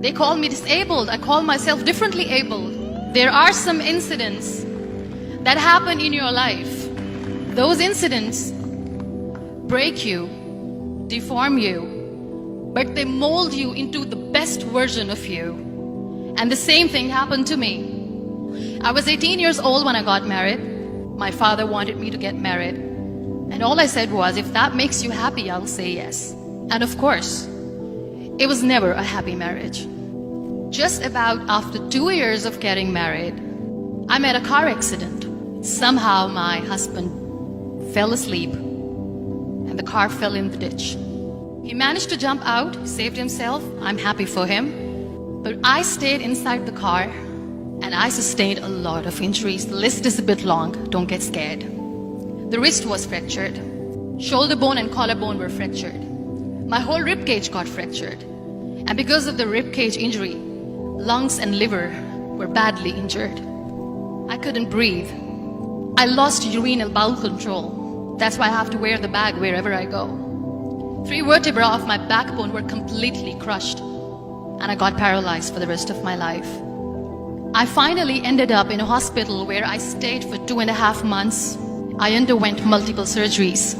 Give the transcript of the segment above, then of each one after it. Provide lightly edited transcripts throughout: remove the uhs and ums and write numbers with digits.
They call me disabled. I call myself differently abled. There are some incidents that happen in your life. Those incidents break you, deform you, but they mold you into the best version of you. And the same thing happened to me. I was 18 years old when I got married. My father wanted me to get married. And all I said was, if that makes you happy, I'll say yes. And of course, it was never a happy marriage. Just about after 2 years of getting married, I met a car accident. Somehow my husband fell asleep and the car fell in the ditch. He managed to jump out, saved himself. I'm happy for him. But I stayed inside the car and I sustained a lot of injuries. The list is a bit long, don't get scared. The wrist was fractured. Shoulder bone and collarbone were fractured. My whole rib cage got fractured. And because of the rib cage injury, lungs and liver were badly injured. I couldn't breathe. I lost urine and bowel control. That's why I have to wear the bag wherever I go. 3 vertebrae of my backbone were completely crushed, and I got paralyzed for the rest of my life. I finally ended up in a hospital where I stayed for 2.5 months. I underwent multiple surgeries.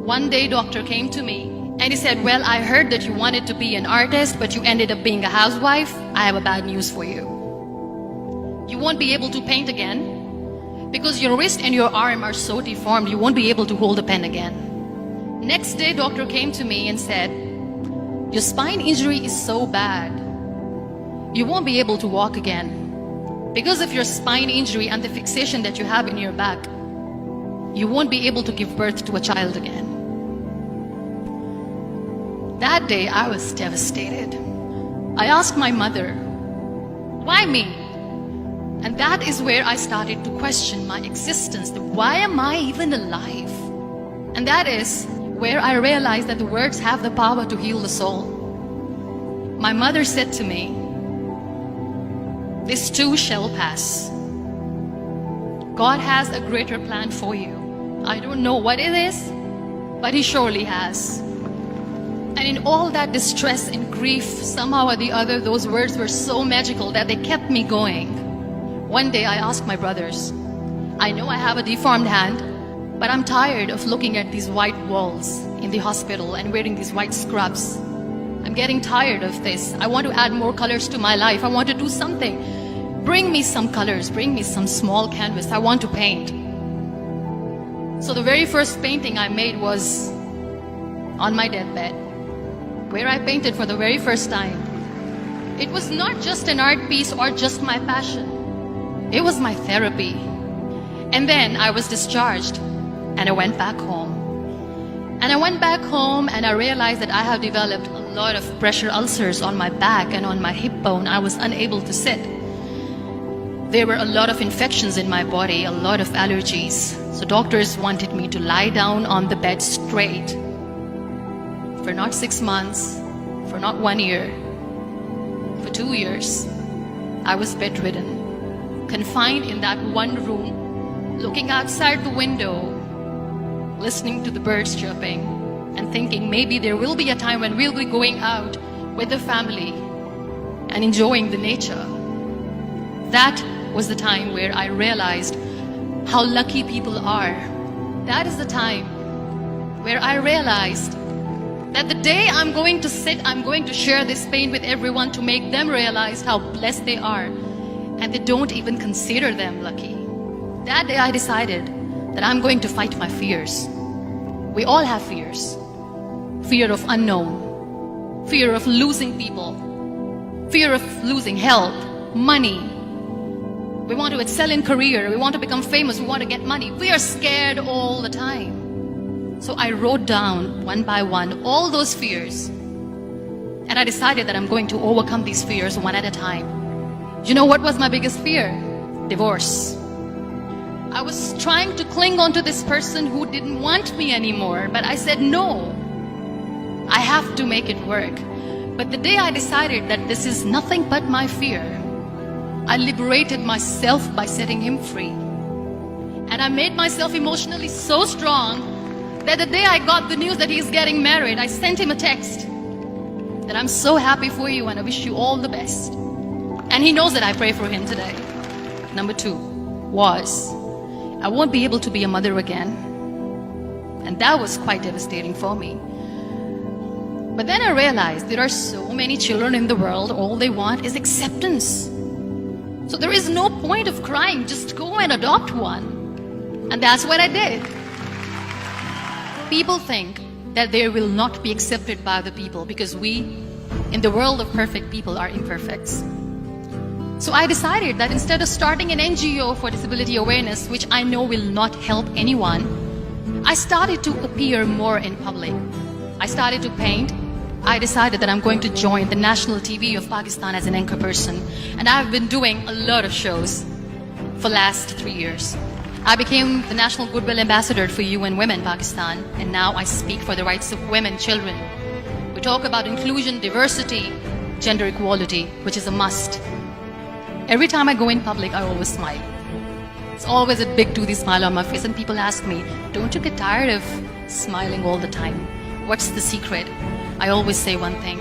One day, doctor came to me and he said, well, I heard that you wanted to be an artist, but you ended up being a housewife. I have a bad news for you. You won't be able to paint again because your wrist and your arm are so deformed, you won't be able to hold a pen again. Next day, doctor came to me and said, your spine injury is so bad, you won't be able to walk again. Because of your spine injury and the fixation that you have in your back, you won't be able to give birth to a child again. That day, I was devastated. I asked my mother, why me? And that is where I started to question my existence. Why am I even alive? And that is where I realized that the words have the power to heal the soul. My mother said to me, this too shall pass. God has a greater plan for you. I don't know what it is, but He surely has. And in all that distress and grief, somehow or the other, those words were so magical that they kept me going. One day I asked my brothers, I know I have a deformed hand, but I'm tired of looking at these white walls in the hospital and wearing these white scrubs. I'm getting tired of this. I want to add more colors to my life. I want to do something. Bring me some colors, bring me some small canvas. I want to paint. So the very first painting I made was on my deathbed, where I painted for the very first time. It was not just an art piece or just my passion. It was my therapy. And then I was discharged and I went back home. And I went back home and I realized that I have developed a lot of pressure ulcers on my back and on my hip bone. I was unable to sit. There were a lot of infections in my body, a lot of allergies. So doctors wanted me to lie down on the bed straight for not 6 months, for not 1 year, for 2 years. I was bedridden, confined in that one room, looking outside the window, listening to the birds chirping, and thinking maybe there will be a time when we'll be going out with the family and enjoying the nature. That was the time where I realized how lucky people are. That is the time where I realized that the day I'm going to sit, I'm going to share this pain with everyone to make them realize how blessed they are, and they don't even consider them lucky. That day I decided that I'm going to fight my fears. We all have fears. Fear of unknown, fear of losing people, fear of losing health, money. We want to excel in career, we want to become famous, we want to get money. We are scared all the time. So I wrote down one by one all those fears. And I decided that I'm going to overcome these fears one at a time. You know what was my biggest fear? Divorce. I was trying to cling on to this person who didn't want me anymore, but I said no. I have to make it work. But the day I decided that this is nothing but my fear, I liberated myself by setting him free. And I made myself emotionally so strong that the day I got the news that he's getting married, I sent him a text. that I'm so happy for you and I wish you all the best. And he knows that I pray for him today. Number 2 was, I won't be able to be a mother again. And that was quite devastating for me. But then I realized there are so many children in the world, all they want is acceptance. So there is no point of crying, just go and adopt one. And that's what I did. People think that they will not be accepted by the people because we, in the world of perfect people, are imperfects. So I decided that instead of starting an NGO for disability awareness, which I know will not help anyone, I started to appear more in public. I started to paint. I decided that I'm going to join the national TV of Pakistan as an anchor person. And I've been doing a lot of shows for the last 3 years. I became the National Goodwill Ambassador for UN Women Pakistan, and now I speak for the rights of women, children. We talk about inclusion, diversity, gender equality, which is a must. Every time I go in public, I always smile. It's always a big toothy smile on my face, and people ask me, don't you get tired of smiling all the time? What's the secret? I always say one thing,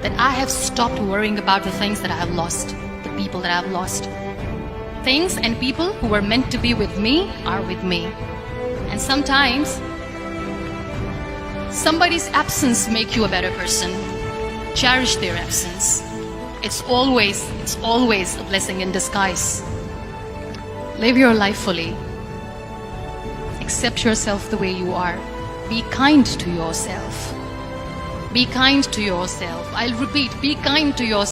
that I have stopped worrying about the things that I have lost, the people that I have lost. Things and people who were meant to be with me are with me. And sometimes, somebody's absence makes you a better person. Cherish their absence. It's always a blessing in disguise. Live your life fully. Accept yourself the way you are. Be kind to yourself. Be kind to yourself. I'll repeat, be kind to yourself.